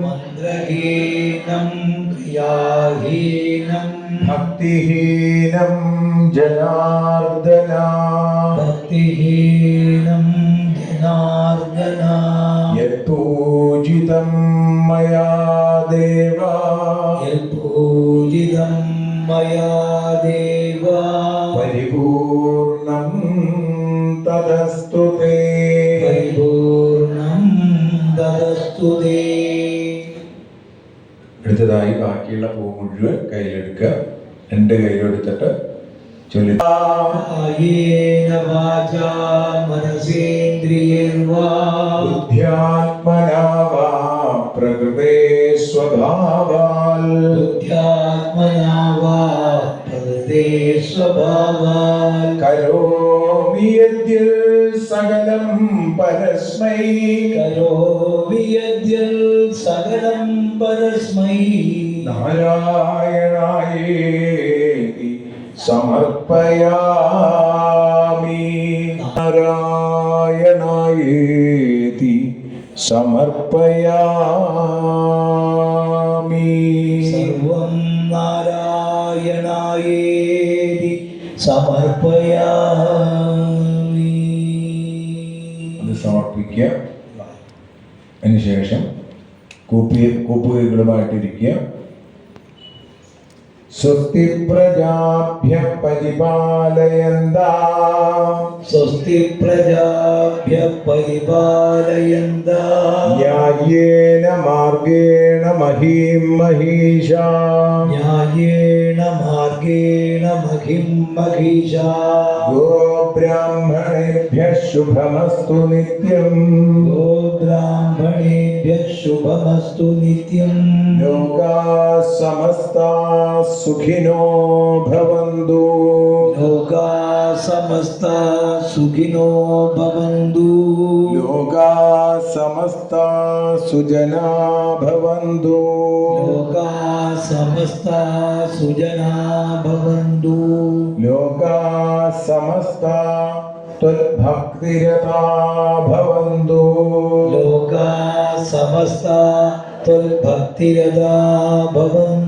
മന്ത്രഹീനം ക്രിയാഹീനം ഭക്തിഹീനം ജനാർദ്ദന ഭക്തിഹീനം ജനാർദ്ദന യത്പൂജിതം മയാ ദേവ യത്പൂജിതം മയാ ദേവ പരിപൂർണം തദസ്തു തേ പരിപൂർണം തദസ്തു തേ. അടുത്തതായി ബാക്കിയുള്ള പൂ മുഴുവൻ കയ്യിലെടുക്കുക. രണ്ട് കയ്യിലെടുത്തിട്ട് ചൊല്ലി കായേന വാചാ മനസേന്ദ്രിയൈർവാ ബുദ്ധ്യാത്മനാ വാ പ്രകൃതേ സ്വഭാവാൽ ബുദ്ധ്യാത്മനാ വാ പ്രകൃതേ സ്വഭാവാൽ കരോമി യദ്യൽ സകലം പരസ്മൈ കരോമി യദ്യൽ സകലം പരസ്മൈ നാരായണായേതി സമർപ്പയാമി നാരായണായേതി സമർപ്പയാമി സർവം നാരായണായേതി സമർപ്പയാമി. അത് സമർപ്പിക്കുക. അതിനുശേഷം കൂപ്പുകൈകളുമായിട്ടിരിക്കുക. സ്വസ്തി പ്രജാഭ്യ പരിപാലയന്താം സ്വസ്തി പ്രജാഭ്യ പരിപാലയന്താം ന്യായേന മാർഗേണ മഹീം മഹീഷാ ന്യായേന മാർഗേണ മഹിം മഹീഷാ ഗോബ്രാഹ്മണേഭ്യഃ ശുഭമസ്തു നിത്യം ഗോബ്രാഹ്മണേഭ്യഃ ശുഭമസ്തു നിത്യം ലോകാഃ സമസ്താഃ സുഖിനോ ഭവന്തു ലോകാഃ സമസ്താഃ സുഖിനോ ഭവന്തു ലോകാഃ സമസ്താഃ സുജനാ ഭവന്തു ലോകാഃ സമസ്താഃ സുജനാ ഭവന്തു ലോകാഃ സമസ്താഃ ത്വദ്ഭക്തിരതാ ഭവന്തു ലോകാഃ സമസ്താഃ ത്വദ്ഭക്തിരതാ ഭവന്തു.